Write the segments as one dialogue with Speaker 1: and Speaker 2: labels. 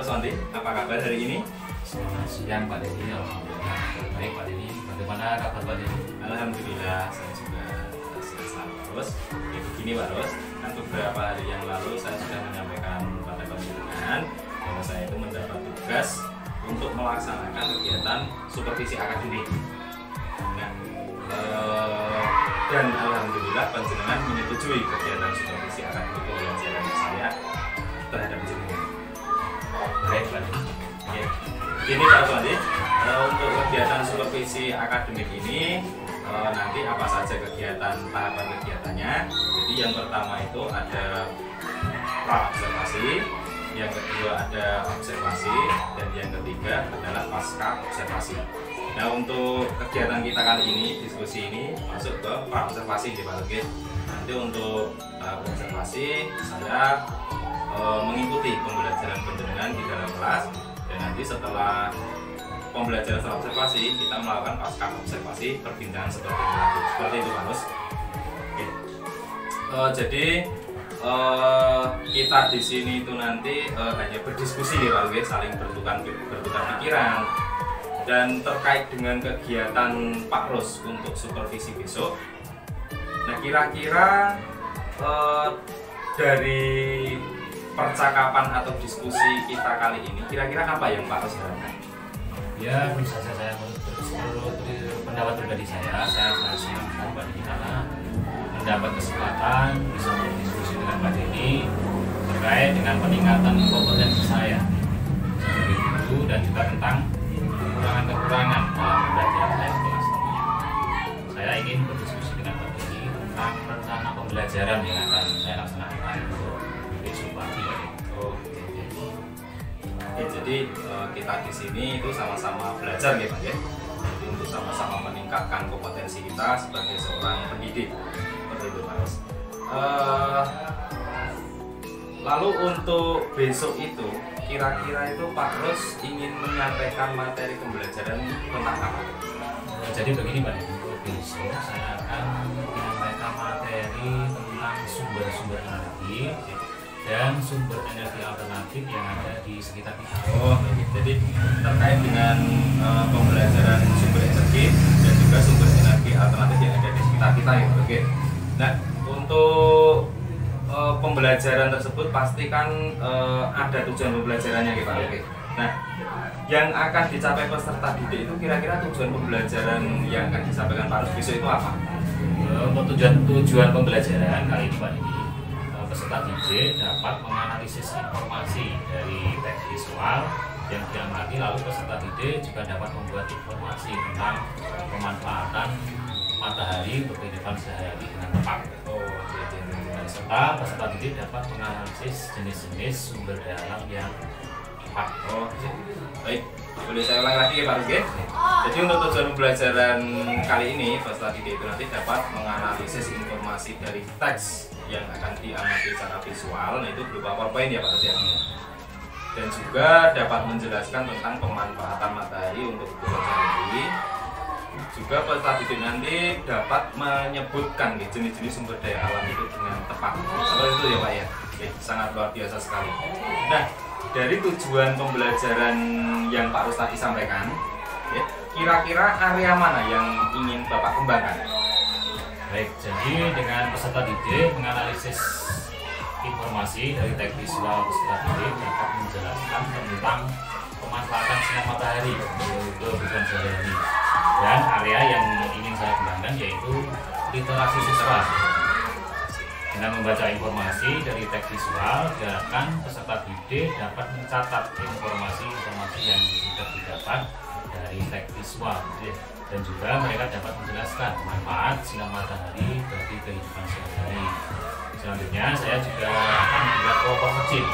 Speaker 1: Roswanti, apa kabar hari ini?
Speaker 2: Selamat siang Pak Denny, alhamdulillah baik Pak Denny. Bagaimana kabar Pak Denny?
Speaker 1: Alhamdulillah saya juga sehat terus. Ya begini Pak Ros, kan beberapa hari yang lalu saya sudah menyampaikan pada panjenengan bahwa saya itu mendapat tugas untuk melaksanakan kegiatan supervisi akademik. Nah, dan alhamdulillah panjenengan menyetujui kegiatan supervisi akademik pembelajaran saya terhadap jenengan.
Speaker 2: Baik Pak Denny.
Speaker 1: Oke. Ini Pak Roswanti, untuk kegiatan supervisi akademik ini nanti apa saja kegiatan tahapan kegiatannya. Jadi yang pertama itu ada pra-observasi, yang kedua ada observasi, dan yang ketiga adalah pasca observasi. Nah, untuk kegiatan kita kali ini, diskusi ini masuk ke pra-observasi di Pak. Nanti untuk tahap observasi saya mengikuti pembelajaran penjenengan di dalam kelas, dan nanti setelah pembelajaran setelah observasi kita melakukan pasca observasi perpindahan seperti itu Pak Nus. Oke. Jadi kita di sini itu nanti hanya berdiskusi ya Pak, saling bertukar pikiran. Dan terkait dengan kegiatan Pak Ros untuk supervisi besok, nah kira-kira dari percakapan atau diskusi kita kali ini, kira-kira apa yang Pak Ros harapkan?
Speaker 2: Ya, bisa saya menurut pendapat pribadi saya sangat senang Pak Denny karena mendapat kesempatan bisa berdiskusi dengan Pak Denny terkait dengan peningkatan kompetensi saya seperti itu, dan juga tentang kekurangan-kekurangan dalam pembelajaran saya kelas tentunya. Saya ingin berdiskusi dengan Pak Denny tentang rencana pembelajaran yang akan saya laksanakan untuk besok pagi.
Speaker 1: Oke, jadi kita di sini itu sama-sama belajar ya Pak ya. Jadi untuk sama-sama meningkatkan kompetensi kita sebagai seorang pendidik. Seperti itu Pak Ros. Lalu untuk besok itu kira-kira itu Pak Ros ingin menyampaikan materi pembelajaran tentang apa?
Speaker 2: Jadi begini Pak, untuk besok saya akan menyampaikan materi tentang sumber-sumber energi dan sumber energi alternatif yang ada di sekitar kita.
Speaker 1: Oh, jadi terkait dengan pembelajaran sumber energi dan juga sumber energi alternatif yang ada di sekitar kita ya. Oke. Nah, untuk pembelajaran tersebut pastikan ada tujuan pembelajarannya ya Pak. Oke. Nah, yang akan dicapai peserta didik itu kira-kira tujuan pembelajaran yang akan disampaikan Pak Ros besok itu apa?
Speaker 2: Untuk tujuan pembelajaran kali ini Pak Denny, peserta didik dapat menganalisis informasi dari teks visual yang diamati, lalu peserta didik juga dapat membuat informasi tentang pemanfaatan matahari untuk kehidupan sehari-hari dengan tepat. Serta peserta didik dapat menganalisis jenis-jenis sumber daya alam yang tepat.
Speaker 1: Oh, baik. Boleh saya ulang lagi ya Pak Rizky? Jadi untuk tujuan pembelajaran kali ini peserta didik itu nanti dapat menganalisis informasi dari teks yang akan diamati secara visual, nah itu berupa PowerPoint ya Pak Rizky. Dan juga dapat menjelaskan tentang pemanfaatan matahari untuk kehidupan sehari-hari. Juga peserta didik nanti dapat menyebutkan jenis-jenis sumber daya alam itu dengan tepat. Seperti itu ya Pak ya. Oke, sangat luar biasa sekali. Nah, dari tujuan pembelajaran yang Pak Ros tadi sampaikan, ya, kira-kira area mana yang ingin Bapak kembangkan?
Speaker 2: Baik, jadi dengan peserta didik menganalisis informasi dari teks visual, peserta didik dapat menjelaskan tentang pemanfaatan sinar matahari untuk kehidupan sehari-hari. Dan area yang ingin saya kembangkan yaitu literasi siswa. Dengan membaca informasi dari teks visual, diharapkan peserta didik dapat mencatat informasi-informasi yang sudah didapat dari teks visual, dan juga mereka dapat menjelaskan manfaat sinar matahari bagi kehidupan sehari-hari. Selanjutnya saya juga akan membuat kelompok kecil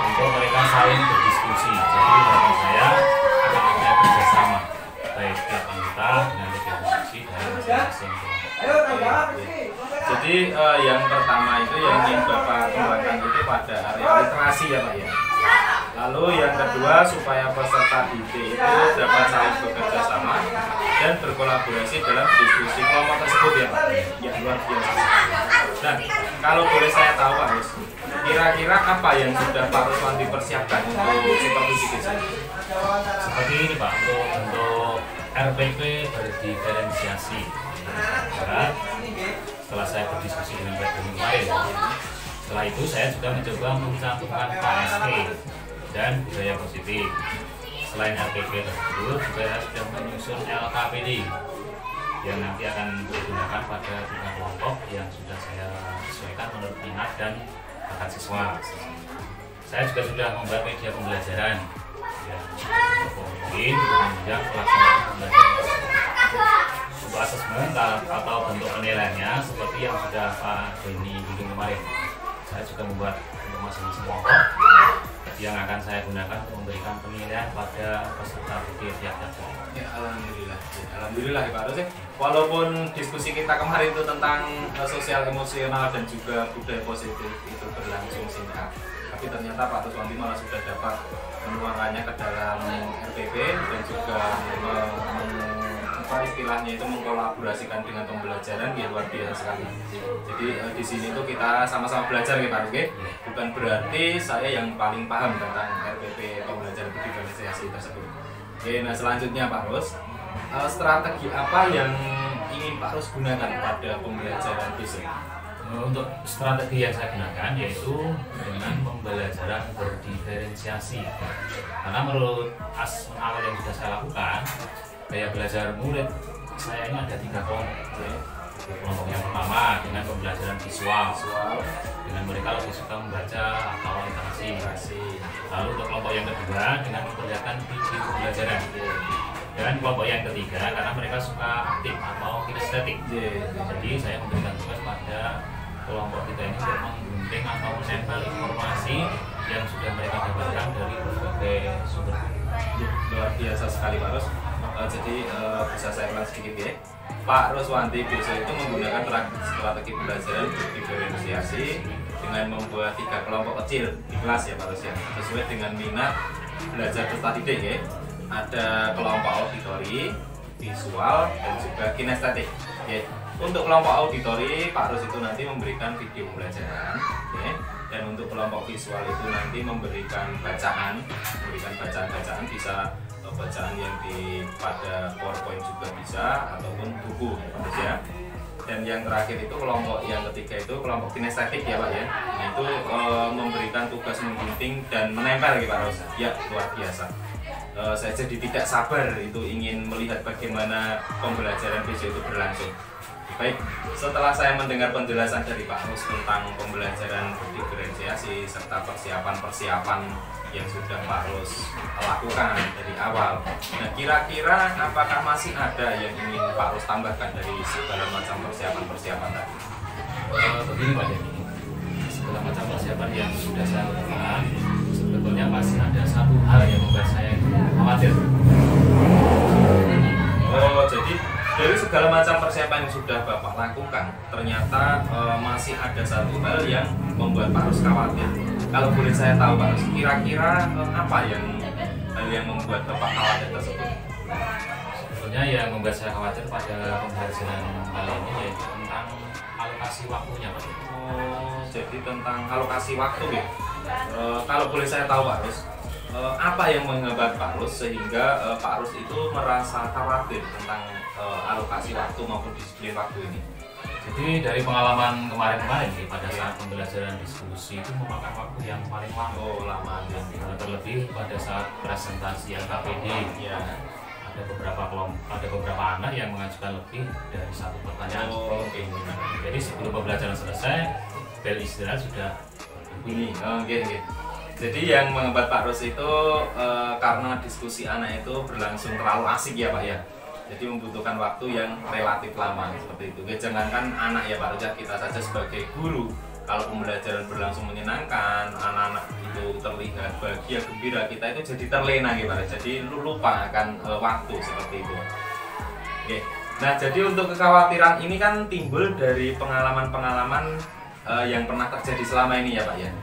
Speaker 2: untuk mereka saling berdiskusi. Jadi harapan saya akan ada kerjasama baik tiap anggota dengan tiap diskusi dari masing-masing kelompok.
Speaker 1: Jadi yang pertama itu yang ingin Bapak kembangkan itu pada area literasi ya Pak ya. Lalu yang kedua supaya peserta didik itu dapat saling bekerja sama dan berkolaborasi dalam diskusi kelompok tersebut ya Pak. Ya luar biasa. Nah, kalau boleh saya tahu Pak Rus, kira-kira apa yang sudah Pak Ruswanti persiapkan untuk supervisi desa?
Speaker 2: Seperti ini Pak, untuk RPP berdiferensiasi. Setelah saya berdiskusi dengan Pak Doni kemarin, setelah itu saya juga mencoba mencantumkan KSE dan budaya positif. Selain RPP tersebut, juga saya sudah menyusun LKPD yang nanti akan digunakan pada 3 kelompok yang sudah saya sesuaikan menurut minat dan bakat siswa. Saya juga sudah membuat media pembelajaran yang mungkin menunjang pelaksanaan pembelajaran untuk asesmen atau bentuk penilaiannya seperti yang sudah Pak Doni bikin kemarin. Saya juga membuat untuk masing-masing kelompok yang akan saya gunakan untuk memberikan penilaian pada peserta didik tiap-tiap kelompok.
Speaker 1: Ya, alhamdulillah. Ya, alhamdulillah ya Pak Rus ya. Walaupun diskusi kita kemarin itu tentang sosial emosional dan juga budaya positif itu berlangsung singkat, tapi ternyata Pak Ruswanti malah sudah dapat menuangkannya ke dalam RPP dan juga apa istilahnya itu mengkolaborasikan dengan pembelajaran, ya luar biasa sekali. Jadi di sini tuh kita sama-sama belajar ya Pak Rus, bukan berarti saya yang paling paham tentang RPP pembelajaran berdiferensiasi tersebut. Oke, nah selanjutnya Pak Rus, strategi apa yang ingin Pak Rus gunakan pada pembelajaran besok?
Speaker 2: Untuk strategi yang saya gunakan yaitu dengan pembelajaran berdiferensiasi. Karena menurut awal yang sudah saya lakukan, gaya belajar murid saya ini ada 3 kelompok. Kelompok yang pertama dengan pembelajaran visual, dengan mereka lebih suka membaca atau interaksi. Lalu untuk kelompok yang kedua dengan memperlihatkan video pembelajaran. Dan kelompok yang ketiga karena mereka suka aktif atau kinestetik. Jadi saya memberikan tugas pada kelompok kita ini untuk menggunting atau menempel informasi yang sudah mereka dapatkan dari berbagai sumber.
Speaker 1: Luar biasa sekali Pak Rus. Jadi bisa saya ulang sedikit ya. Pak Ruswanti besok itu menggunakan strategi pembelajaran berdiferensiasi dengan membuat 3 kelompok kecil di kelas ya Pak Rus ya, sesuai dengan minat belajar peserta didik ya. Ada kelompok auditori, visual, dan juga kinestetik. Ya. Untuk kelompok auditori, Pak Rus itu nanti memberikan video pembelajaran, ya. Dan untuk kelompok visual itu nanti memberikan bacaan bisa bacaan yang pada PowerPoint juga bisa ataupun buku ya. Dan yang terakhir itu kelompok yang ketiga itu kelompok kinestetik ya Pak ya. Nah, itu memberikan tugas menggunting dan menempel gitu Pak Rus. Ya luar biasa. Saya jadi tidak sabar itu ingin melihat bagaimana pembelajaran besok itu berlangsung. Baik, setelah saya mendengar penjelasan dari Pak Rus tentang pembelajaran berdiferensiasi serta persiapan yang sudah Pak Rus lakukan dari awal. Nah, kira-kira apakah masih ada yang ingin Pak Rus tambahkan dari segala macam persiapan tadi?
Speaker 2: Begini Pak Denny, segala macam persiapan yang sudah saya lakukan, sebetulnya masih ada satu hal yang membuat saya khawatir.
Speaker 1: Oh, jadi dari segala macam persiapan yang sudah Bapak lakukan, ternyata masih ada satu hal yang membuat Pak Rus khawatir. Kalau boleh saya tahu Pak Rus, kira-kira apa hal yang membuat Bapak khawatir tersebut?
Speaker 2: Sebetulnya yang membuat saya khawatir pada pembelajaran kali ini yaitu tentang alokasi waktunya Pak.
Speaker 1: Oh, jadi tentang alokasi waktu ya. Kalau boleh saya tahu Pak Rus, apa yang menghambat Pak Rus sehingga Pak Rus itu merasa khawatir tentang alokasi waktu maupun disiplin waktu ini?
Speaker 2: Jadi dari pengalaman kemarin-kemarin pada saat pembelajaran diskusi itu memakan waktu yang paling lama.
Speaker 1: Oh, lama ya.
Speaker 2: Terlebih pada saat presentasi LKPD ya. Ada beberapa anak yang mengajukan lebih dari 1 pertanyaan.
Speaker 1: Oh, oke.
Speaker 2: Jadi sebelum pembelajaran selesai, bel istirahat sudah
Speaker 1: berbunyi. Oke. Jadi yang menghambat Pak Rus itu karena diskusi anak itu berlangsung terlalu asik ya Pak ya. Jadi membutuhkan waktu yang relatif lama seperti itu. Jangankan anak ya Pak Rus, kita saja sebagai guru, kalau pembelajaran berlangsung menyenangkan, anak-anak itu terlihat bahagia, gembira, kita itu jadi terlena gitu Pak Rus. Jadi lupa akan waktu seperti itu. Oke. Nah, jadi untuk kekhawatiran ini kan timbul dari pengalaman-pengalaman yang pernah terjadi selama ini ya Pak ya.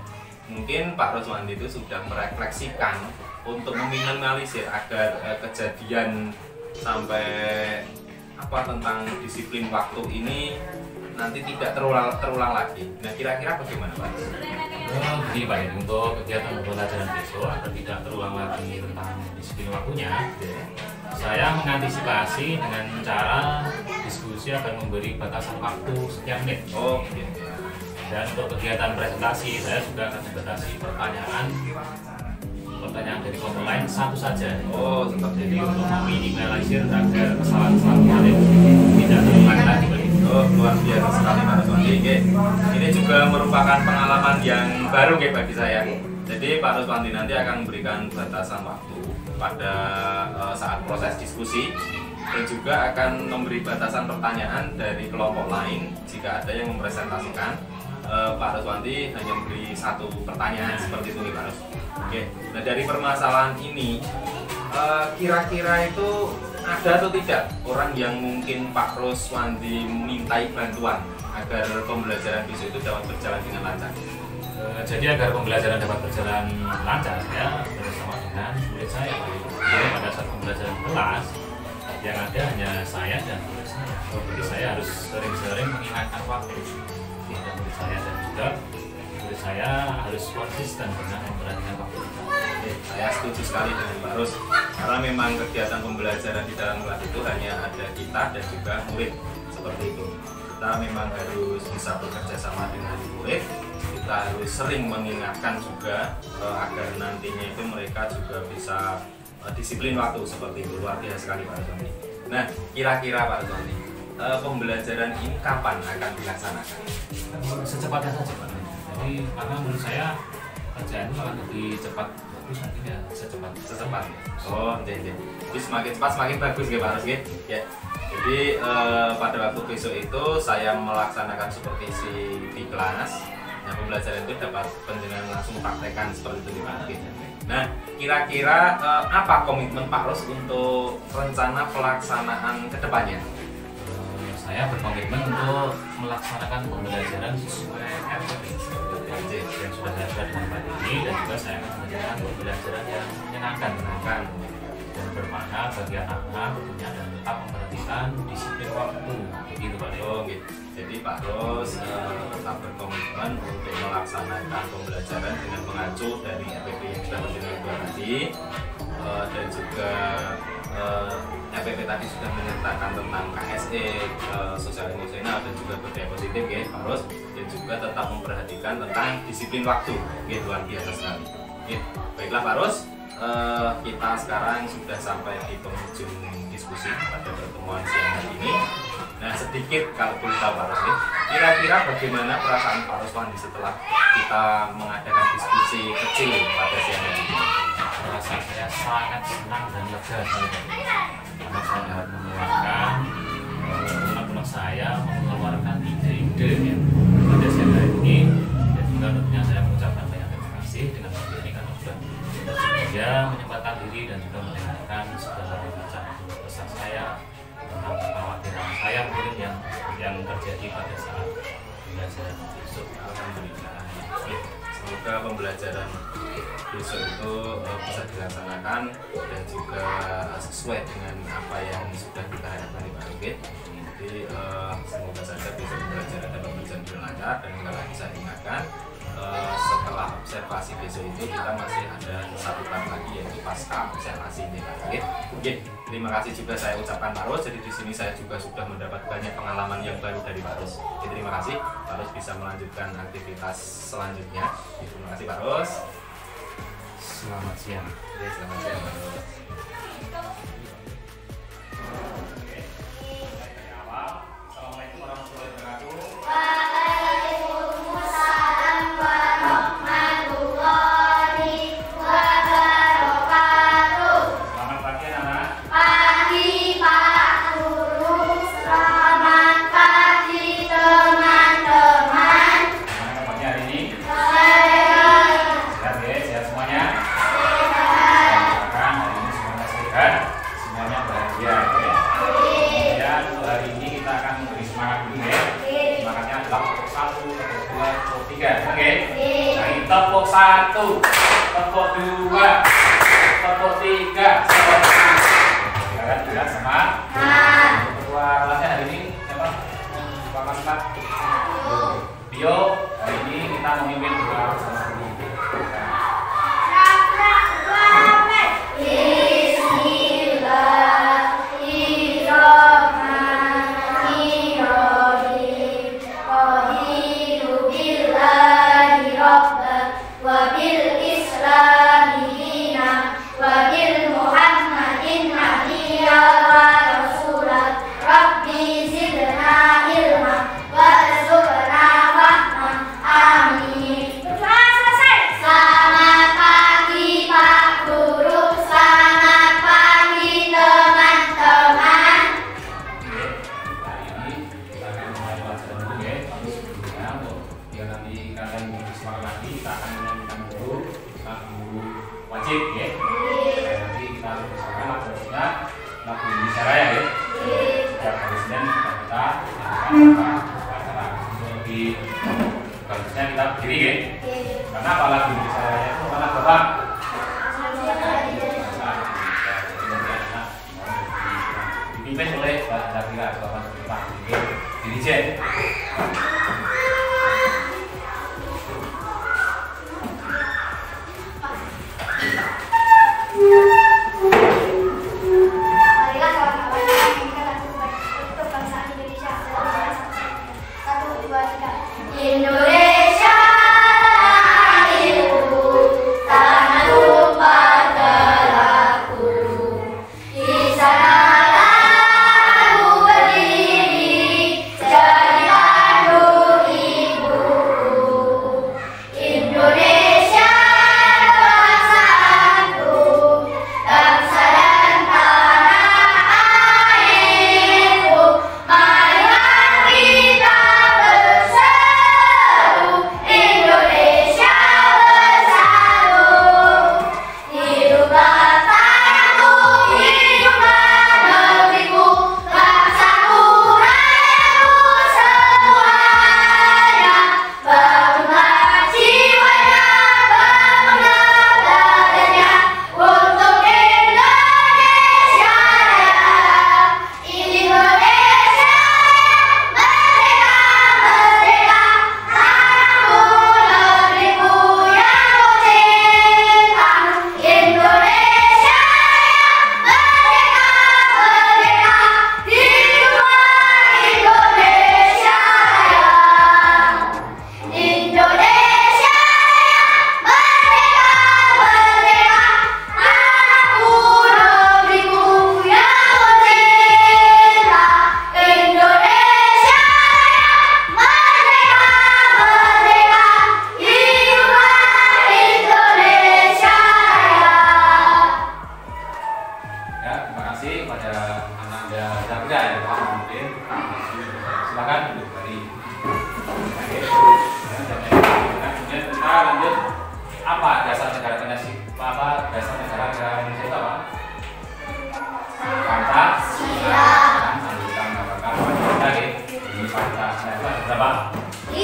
Speaker 1: Mungkin Pak Ruswanti itu sudah merefleksikan untuk meminimalisir agar kejadian sampai tentang disiplin waktu ini nanti tidak terulang lagi. Nah, kira-kira bagaimana Pak?
Speaker 2: Jadi Pak, untuk kegiatan pembelajaran besok agar tidak terulang lagi tentang disiplin waktunya, saya mengantisipasi dengan cara diskusi akan memberi batasan waktu sekian menit.
Speaker 1: Oh, gitu.
Speaker 2: Dan untuk kegiatan presentasi, saya juga akan membatasi pertanyaan dari kelompok lain satu saja.
Speaker 1: Oh, seperti
Speaker 2: Jadi untuk meminimalisir agar kesalahan-kesalahan tidak terulang lagi.
Speaker 1: Oh, luar biasa sekali Pak Ruswanti. Ini juga merupakan pengalaman yang baru bagi saya. Jadi Pak Ruswanti nanti akan memberikan batasan waktu pada saat proses diskusi, dan juga akan memberi batasan pertanyaan dari kelompok lain jika ada yang mempresentasikan. Pak Ruswanti hanya memberi satu pertanyaan seperti itu Pak Rus. Oke. Nah, dari permasalahan ini kira-kira itu ada atau tidak orang yang mungkin Pak Ruswanti mintai bantuan agar pembelajaran besok itu dapat berjalan dengan lancar?
Speaker 2: Jadi agar pembelajaran dapat berjalan lancar, ya bersama dengan murid saya. Jadi pada saat pembelajaran kelas yang ada hanya saya dan murid saya. Jadi saya harus sering-sering mengingatkan waktu dan murid saya, dan juga murid saya harus konsisten dengan memperhatikan waktu.
Speaker 1: Saya setuju sekali dengan Pak Rus, karena memang kegiatan pembelajaran di dalam kelas itu hanya ada kita dan juga murid, seperti itu. Kita memang harus bisa bekerja sama dengan murid, kita harus sering mengingatkan juga agar nantinya itu mereka juga bisa disiplin waktu, seperti itu. Luar biasa sekali Pak Ruswanti. Nah, kira-kira Pak Ruswanti, pembelajaran ini kapan akan dilaksanakan?
Speaker 2: Secepatnya saja Pak. Jadi karena menurut saya kerjaan itu akan lebih cepat bagus nantinya,
Speaker 1: secepat. Oh, jadi semakin cepat semakin bagus ya Pak Rus ya. Jadi pada waktu besok itu saya melaksanakan supervisi di kelas. Nah, pembelajaran itu dapat penjenengan langsung praktekkan seperti itu Pak. Nah, kira-kira apa komitmen Pak Rus untuk rencana pelaksanaan kedepannya?
Speaker 2: Saya berkomitmen untuk melaksanakan pembelajaran sesuai RPP yang sudah saya dengan Pak ini, dan juga saya akan menjalankan pembelajaran yang menyenangkan dan bermakna bagi anak-anak tentunya, dan tetap memperhatikan disiplin waktu, begitu Pak.
Speaker 1: Oh, gitu. Jadi Pak Rus tetap berkomitmen untuk melaksanakan pembelajaran dengan mengacu dari RPP yang sudah menjenengan buat tadi, dan juga RPP tadi sudah menyertakan tentang KSE, sosial emosional, dan juga budaya positif ya Pak Rus, dan juga tetap memperhatikan tentang disiplin waktu, gitu, luar biasa sekali. Baiklah Pak Rus, kita sekarang sudah sampai di penghujung diskusi pada pertemuan siang hari ini. Nah, sedikit kalau boleh tahu Pak Rus, kira-kira bagaimana perasaan Pak Ruswanti setelah kita mengadakan diskusi kecil pada siang hari ini?
Speaker 2: Perasaan saya sangat senang dan lega karena saya dapat mengeluarkan anak-anak saya mengeluarkan ide-ide yang pada siang hari ini, dan juga tentunya saya mengucapkan banyak terima kasih dengan waktu ini karena sudah bersedia menyempatkan diri dan juga mendengarkan segala macam pesan saya tentang kekhawatiran saya mungkin yang terjadi pada saat pembelajaran besok.
Speaker 1: Alhamdulillah. Semoga pembelajaran besok itu bisa dilaksanakan dan juga sesuai dengan apa yang sudah kita harapkan di Pak Rus. Jadi semoga saja besok pembelajaran dapat berjalan dengan lancar, dan sekali lagi saya ingatkan setelah observasi besok itu kita masih ada satu tahap lagi, yaitu pasca observasi ini Pak Rus. Terima kasih juga saya ucapkan Pak Rus. Jadi di sini saya juga sudah mendapat banyak pengalaman yang baru dari Pak Rus. Jadi terima kasih Pak Rus bisa melanjutkan aktivitas selanjutnya. Terima kasih Pak Rus.
Speaker 2: Selamat siang.
Speaker 1: Selamat siang Pak Rus. Assalamualaikum warahmatullahi wabarakatuh.
Speaker 3: Waalaikumsalam warahmatullahi wabarakatuh.
Speaker 1: Selamat pagi anak.
Speaker 3: Pagi Pak Guru, selamat pagi teman-teman.
Speaker 1: Gimana pagi hari ini?
Speaker 3: Sehat.
Speaker 1: Sehat ya, sehat semuanya.
Speaker 3: Sehat.
Speaker 1: Hari ini semuanya sehat, semuanya bahagia ya. Kemudian untuk hari ini kita akan memberi semangat dulu ya. Semangatnya adalah tepuk 1, tepuk 2, tepuk 3. Oke? Nah, ini tepuk 1, tepuk 2, tepuk 3, tepuk 4. Silakan juga semangat. Ketua kelasnya hari ini siapa? Pak Mas Pak.
Speaker 2: Yuk, hari ini kita memimpin doa bersama dulu. Bagusnya kita berdiri ya. Karena apa lagu Indonesia Raya itu mana Bapak? Dipimpin oleh Mbak Zakira Bapak Bapak Dirijen.
Speaker 3: Indonesia airku, tanah tumpah darahku, di sanalah aku berdiri, jadi tandu ibuku. Indonesia bangsaku, bangsa dan tanah airku, marilah kita bersatu, Indonesia bersatu. Hiduplah tanahku, hiduplah negeriku, bangsaku, rakyatku semuanya. Bangunlah jiwanya, bangunlah dadanya, untuk Indonesia Raya. Indonesia merdeka, merdeka, tanahku, negeriku yang ku cinta. Indonesia merdeka, merdeka, hiduplah Indonesia Raya. Indonesia merdeka, merdeka, tanahku, negeriku yang ku cinta. Indonesia merdeka, merdeka, hiduplah Indonesia Raya.
Speaker 2: Ya, terima kasih pada Ananda Zakira ya Pak Pemimpin. Silakan duduk kembali. Oke. Kemudian kita lanjut. Apa dasar negara Indonesia? Apa dasar negara Indonesia itu apa? Pancasila. Nanti kita mengatakan Pancasila ya. Ini Pancasila itu ada berapa?
Speaker 3: 5.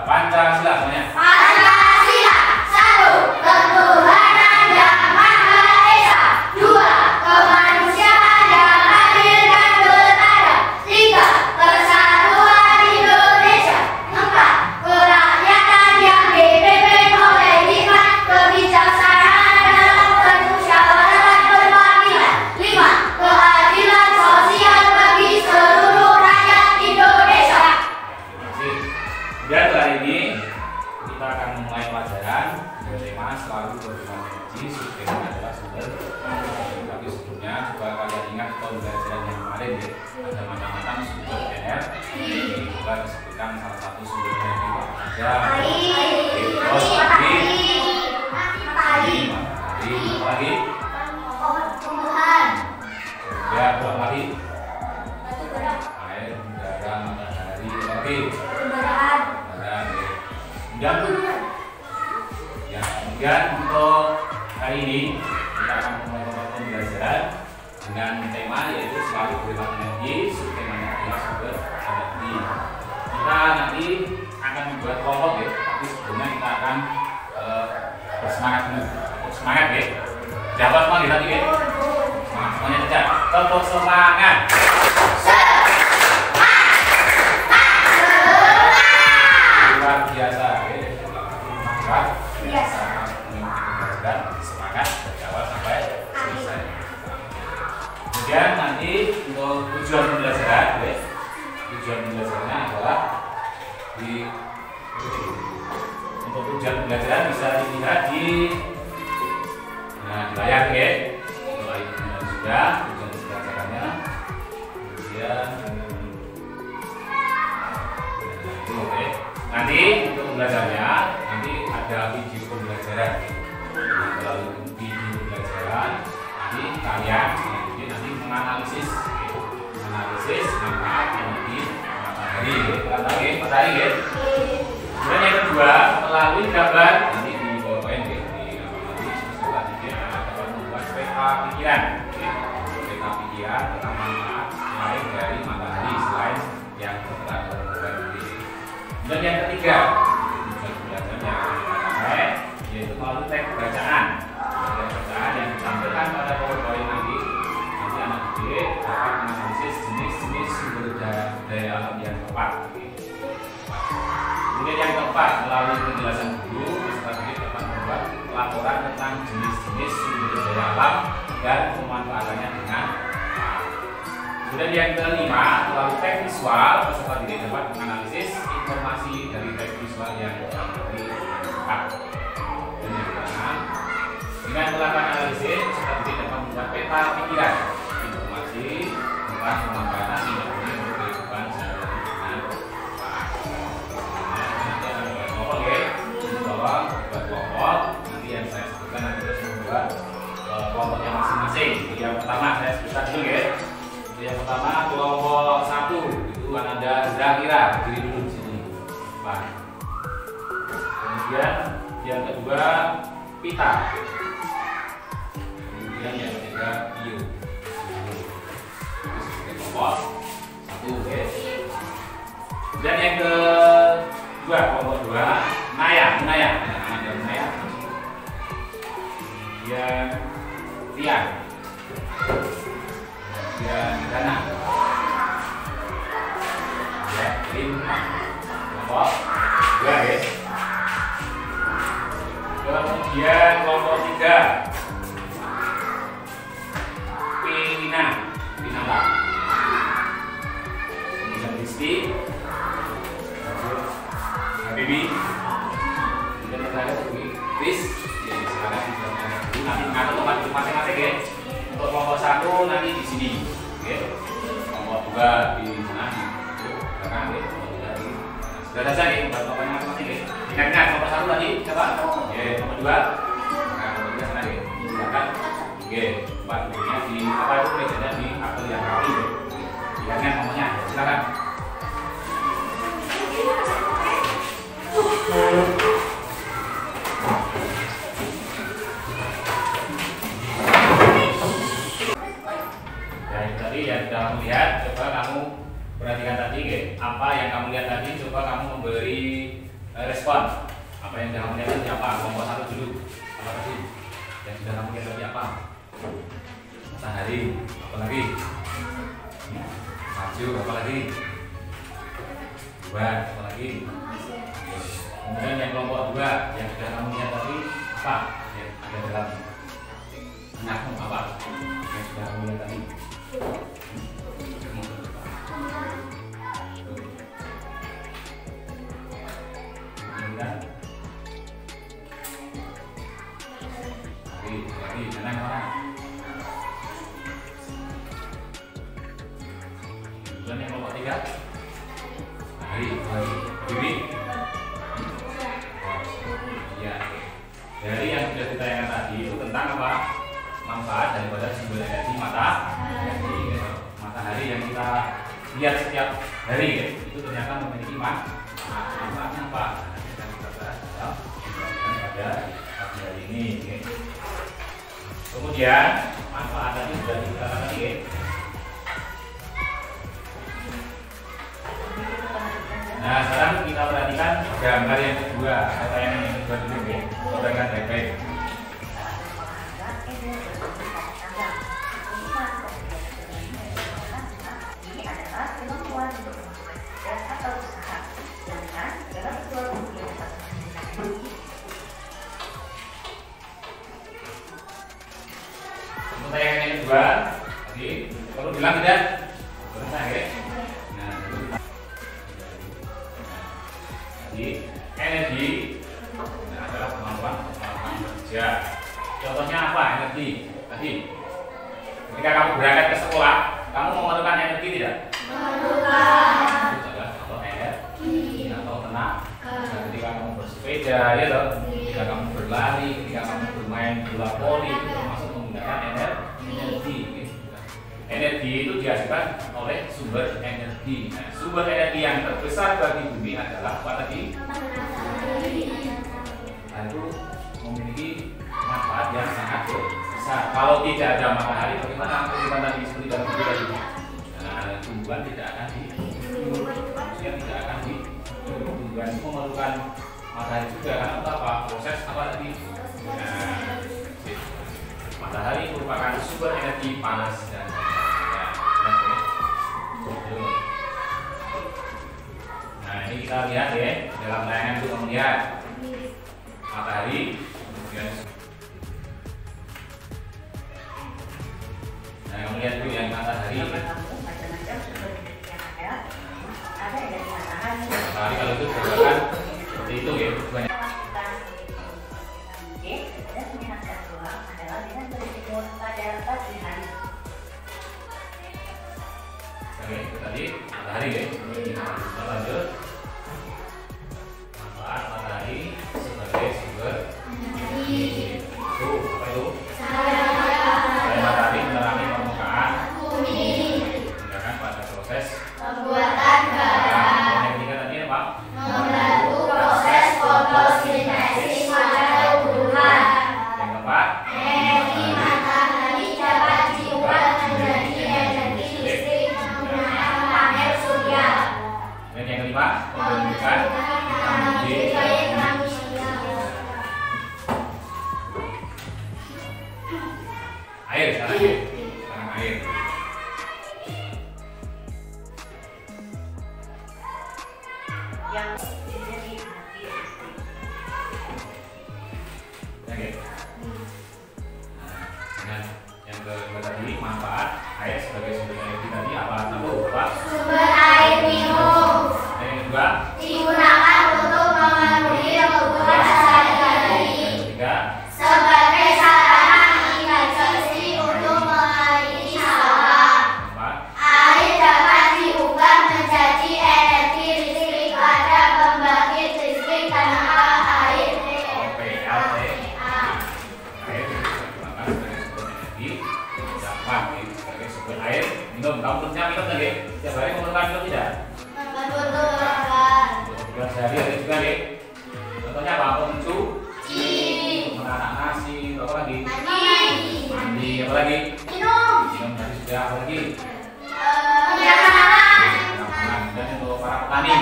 Speaker 2: Pancasila semuanya.
Speaker 3: Pancasila, 1. Ketuhanan yang Maha Esa. 2. Kemanusiaan yang adil dan beradab. 3. Persatuan Indonesia. 4. Kerakyatan yang dipimpin oleh hikmat, kebijaksanaan dalam permusyawaratan perwakilan. 5. Keadilan sosial bagi seluruh rakyat Indonesia.
Speaker 2: Terima kasih. Kemudian hari ini kita akan memulai pelajaran dengan tema selalu berhubungan energi. Subtemanya adalah sumber. Tapi sebelumnya coba kalian ingat pembelajaran yang kemarin ya. Ada macam-macam sumber energi. Kita disebutkan salah satu sumber energi apa saja. Matahari, lagi. Ya, berapa lagi? Air, udara, matahari, lagi. Kemudian untuk hari ini kita akan memulai pembelajaran dengan tema yaitu selalu berhemat energi. Subtemanya adalah sumber energi. Kita nanti akan membuat kelompok ya, tapi sebelumnya kita akan bersemangat dulu. Semangat ya. Dapat semua tadi ya. Semangat semuanya saja. Tetap semangat. caranya adalah untuk tujuan pembelajaran bisa dilihat di layar ya. Kalau itu sudah tujuan pembelajarannya, kemudian itu oke. Nanti untuk pembelajarannya nanti ada video pembelajaran. Melalui video pembelajaran nanti kalian nanti menganalisis manfaat energi matahari, matahari ya. Kemudian yang kedua melalui gambar nanti di PowerPoint ya, di setelah ini dapat membuat peta pikiran tentang manfaat lain dari matahari selain yang tertera dalam gambar ini. Dan yang ketiga tujuan belajarnya yaitu melalui teks bacaan yang ditampilkan pada PowerPoint nanti anak didik dapat menganalisis jenis-jenis sumber daya alam yang tepat. Kemudian yang keempat, melalui penjelasan guru, peserta didik dapat membuat laporan tentang jenis-jenis sumber daya alam dan pemanfaatannya dengan tepat. Kemudian yang kelima, melalui teks visual, peserta didik dapat menganalisis informasi dari teks visual yang dilihat. Dan yang keenam, dengan melakukan analisis, peserta didik dapat membuat peta pikiran informasi tentang pemanfaatan energi untuk kehidupan sehari-hari dengan tepat. Buat kelompok nanti yang saya sebutkan nanti terus membuat kelompoknya masing-masing. Yang pertama saya sebutkan dulu ya. Yang pertama kelompok 1 itu Ananda Zakira, berdiri dulu di sini. Pak. Kemudian yang kedua Pita. Kemudian yang ketiga Bio. Kelompok 1 ya. Dan yang kedua kelompok 2 Naya. Kemudian Tian. Kemudian Dana. Ya, Lima. Kelompok 2 ya. Kemudian kelompok 3 Pinata. Kemudian Risti. Habibi. Kemudian terakhir Chris. Ya, sekarang nanti mengatur tempat masing-masing ya. Untuk kelompok 1 nanti di sini, oke. Kelompok 2 di sana di belakang ya. Sudah selesai nih buat kelompoknya masing-masing ya. Ingat kelompok 1 tadi siapa? Oke, kelompok 2. Nah, kelompok 3 sana ya. Di belakang. Oke, tempat duduknya di apa itu biasanya di aktor yang kali ya. Ingat nomornya, silakan. Tadi yang sudah kamu lihat, coba kamu perhatikan tadi, apa yang kamu lihat tadi, coba kamu memberi respon. Apa yang sudah kamu lihat tadi apa? Kelompok 1 dulu. Apa tadi? Yang sudah kamu lihat tadi apa? Matahari. Apa lagi? Maju. Apa lagi? Buat. Apa lagi? Kemudian yang kelompok 2 yang sudah kamu lihat tadi apa? Yang ada dalam benakmu apa? Yang sudah kamu lihat tadi. Kemudian yang kelompok 3 Hari ya, dari yang sudah ditayangkan tadi itu tentang apa? Manfaat daripada sumber energi matahari yang kita lihat setiap hari ya. Itu ternyata memiliki manfaatnya apa? Yang kita bahas pada pagi hari ini ya. Kemudian manfaat tadi sudah dikatakan tadi ya. Nah, sekarang kita perhatikan gambar yang kedua atau tayangan yang kedua dulu ya. Perhatikan baik-baik.
Speaker 4: Ini adalah kemampuan untuk bekerja atau usaha, sedangkan dalam sebuah kegiatan
Speaker 2: untuk tayangan yang kedua, tadi perlu bilang tidak? Pernah ya? Nah, Energi adalah kemampuan melakukan kerja. Contohnya apa energi? Tadi ketika kamu berangkat ke sekolah, kamu memerlukan energi tidak? Memerlukan. Itu adalah contoh energi atau tenaga. Nah, ketika kamu bersepeda, ya loh. Ketika kamu berlari, ketika kamu bermain bola voli, itu termasuk menggunakan energi. Energi itu dihasilkan oleh sumber energi. Nah, sumber energi yang terbesar bagi bumi adalah apa tadi? Nah, itu memiliki manfaat yang sangat besar. Kalau tidak ada matahari, bagaimana kehidupan tadi seperti dalam video tadi? Nah, tumbuhan tidak akan manusia tidak akan tumbuhan itu memerlukan matahari juga karena untuk apa? Proses apa tadi? Nah, matahari merupakan sumber energi panas dan nah, ini kita lihat ya dalam tayangan itu melihat matahari, kemudian nah kamu lihat dulu yang matahari.
Speaker 4: Macam-macam sumber energi yang ada dari matahari.
Speaker 2: Matahari kalau itu bergerak seperti itu ya, banyak.
Speaker 4: Dan menyehatkan tulang adalah dengan berjemur pada pagi hari.
Speaker 2: Oke, itu tadi matahari ya. Kita lanjut. Manfaat matahari sebagai sumber energi. Itu apa itu? Selain matahari menerangi permukaan bumi, menggunakan pada proses
Speaker 3: Pembuatan garam.
Speaker 2: Yang ketiga tadi apa?
Speaker 3: Membantu proses fotosintesis pada tumbuhan.
Speaker 2: Yang keempat?
Speaker 3: Energi matahari dapat diubah menjadi energi listrik menggunakan panel surya.
Speaker 2: Dan yang kelima, pembentukan vitamin D. Air sekarang ya. Sekarang air.
Speaker 4: Yang menjadi energi listrik.
Speaker 2: Oke. Nah, dengan yang kedua tadi manfaat air sebagai sumber energi tadi apa? Apa?
Speaker 3: Sumber air minum
Speaker 2: Dan yang kedua,
Speaker 3: digunakan untuk memenuhi kebutuhan sehari-hari.
Speaker 2: yang ketiga,
Speaker 3: Sebagai sarana irigasi untuk mengairi sawah.
Speaker 2: keempat,
Speaker 3: Air dapat diubah menjadi energi listrik pada pembangkit listrik tenaga air
Speaker 2: PLT. Air digunakan sebagai sumber energi dapat sebagai sumber air minum. Kamu punya minum tadi? Setiap hari memerlukan minum tidak?
Speaker 3: membutuhkan
Speaker 2: Bukan sehari ada juga nih. Contohnya apa? Mencuci, menanak nasi, apa lagi? Mandi, apa lagi?
Speaker 3: minum
Speaker 2: Minum tadi sudah, apa lagi?
Speaker 3: penyiraman
Speaker 2: Makanan. Dan untuk para petani,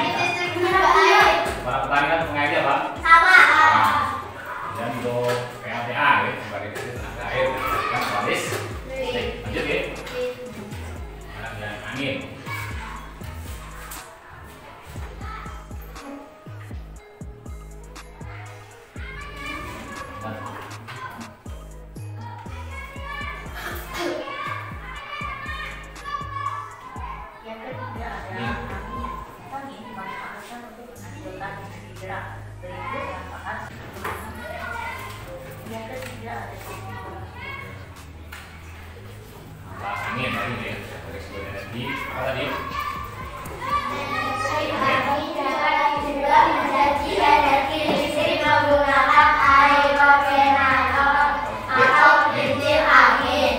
Speaker 2: para petani kan mengairi apa?
Speaker 3: sama
Speaker 2: Dan untuk PLTA ya, sebagai tenaga air dan otomatis. Lanjut ya. Dan angin.
Speaker 4: Yang ketiga adalah angin. Angin dimanfaatkan untuk menghasilkan energi gerak. Berikut manfaat. Yang ketiga adalah
Speaker 2: Manfaat angin tadi ya, sebagai sumber energi. Apa tadi?
Speaker 3: Angin dapat diubah menjadi energi listrik menggunakan aerogenerator atau prinsip angin.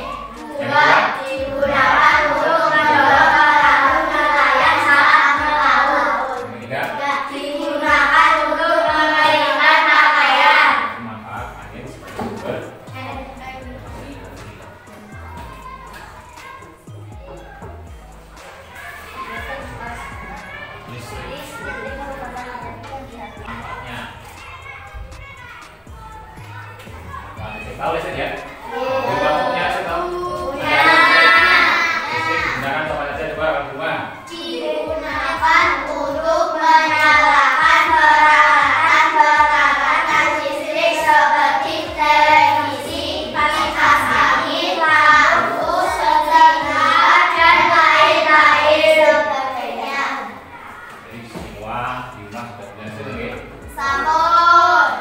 Speaker 3: Dua, digunakan untuk mendorong perahu nelayan saat melaut.
Speaker 2: Yang ketiga,
Speaker 3: Digunakan untuk mengeringkan pakaian.
Speaker 2: manfaat angin sebagai sumber listrik. Manfaatnya. Manfaat listrik. Tahu listrik ya? Coba punya listrik tahu? Listrik digunakan apa saja coba kamu semua?
Speaker 3: Digunakan untuk menyalakan peralatan listrik seperti televisi, kipas angin, lampu, setrika, dan lain-lain sebagainya.
Speaker 2: Jadi semua di rumah sudah belajar nggih?
Speaker 3: Sampun.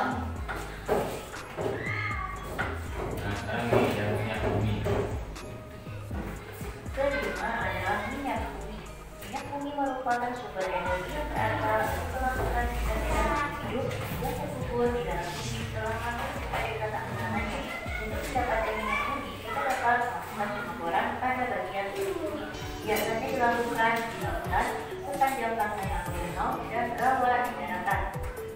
Speaker 2: Nah, sekarang ini yang minyak bumi.
Speaker 4: Kelima adalah minyak bumi. Minyak bumi merupakan sumber energi yang berasal dari kelangsungan sistem energi hidup yang terkubur di dalam bumi setelah masuk kepada ketaksanannya. Untuk mendapatkan minyak bumi, kita dapat melakukan pengukuran pada bagian kulit bumi. Biasanya dilakukan di lautan, sepanjang pantai yang danau dan rawa di daratan.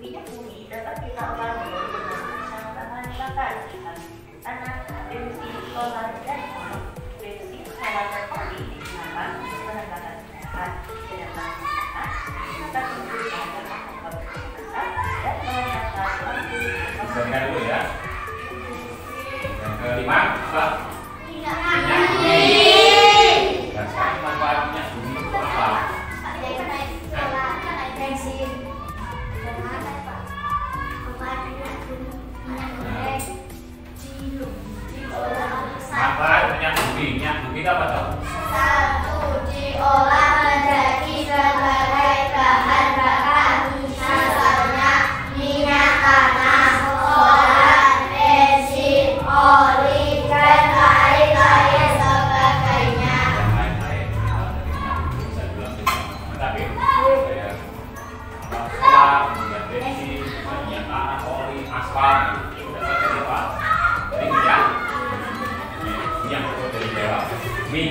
Speaker 4: Minyak bumi dapat kita olah menjadi berbagai bahan bakar seperti tanah, bensin, solar, dan minyak. Bensin, solar, dan oli digunakan untuk bahan bakar kendaraan. Sedangkan minyak dapat digunakan untuk pabrik besar dan bahan bakar untuk
Speaker 2: Dengarkan dulu ya. Yang kelima, apa?
Speaker 3: Minyak
Speaker 2: Minyak
Speaker 3: bumi.
Speaker 2: bumi. Nah, sekarang manfaat minyak bumi itu apa?
Speaker 3: Ada yang naik solar, kan naik bensin. Dan ada Pak. Manfaat minyak bumi. Minyak goreng. Diolah
Speaker 2: Manfaat minyak bumi. Minyak bumi itu apa toh?
Speaker 3: satu, diolah menjadi sebagai bahan bakar. Misalnya minyak tanah, solar, bensin, oli, dan lain-lain sebagainya.
Speaker 2: Yang lain-lain. Dari minyak bumi bisa dibilang tapi kayak solar, kemudian bensin, minyak tanah, oli, aspal, itu berasal dari apa? Dari minyak. Minyak itu dari dewa. Bumi.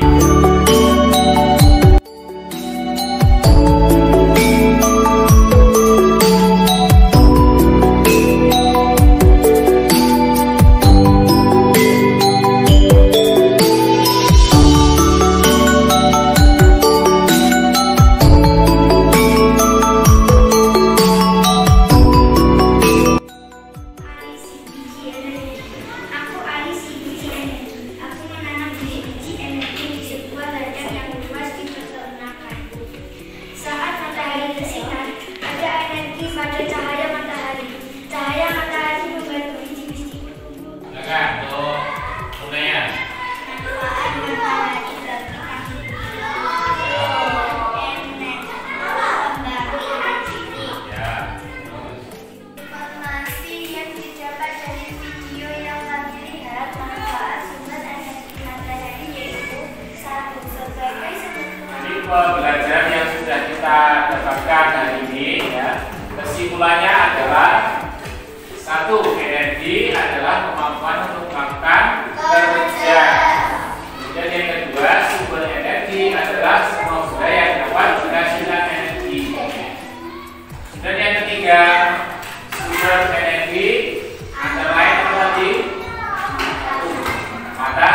Speaker 5: Aku ahli CBG Energy. Aku menanam CBG Energy di sebuah ladang yang luas di peternakan. Saat matahari bersinar, ada energi pada cahaya matahari. Cahaya matahari membantu biji-biji tumbuh.
Speaker 2: Silakan untuk tunainya.
Speaker 5: Manfaat matahari bagi kami. Kembali energi.
Speaker 2: Ya. Terus.
Speaker 5: Informasi yang didapat dari video yang kami lihat, manfaat sumber energi matahari yaitu satu, sebagai
Speaker 2: Jadi
Speaker 5: sumber
Speaker 2: pembelajaran yang sudah kita dapatkan hari ini ya, kesimpulannya adalah satu, energi adalah kemampuan untuk melakukan kerja. Dan yang kedua, sumber energi adalah semua benda yang dapat menghasilkan energi. Dan yang ketiga, sumber energi antara lain apa tadi? Mata,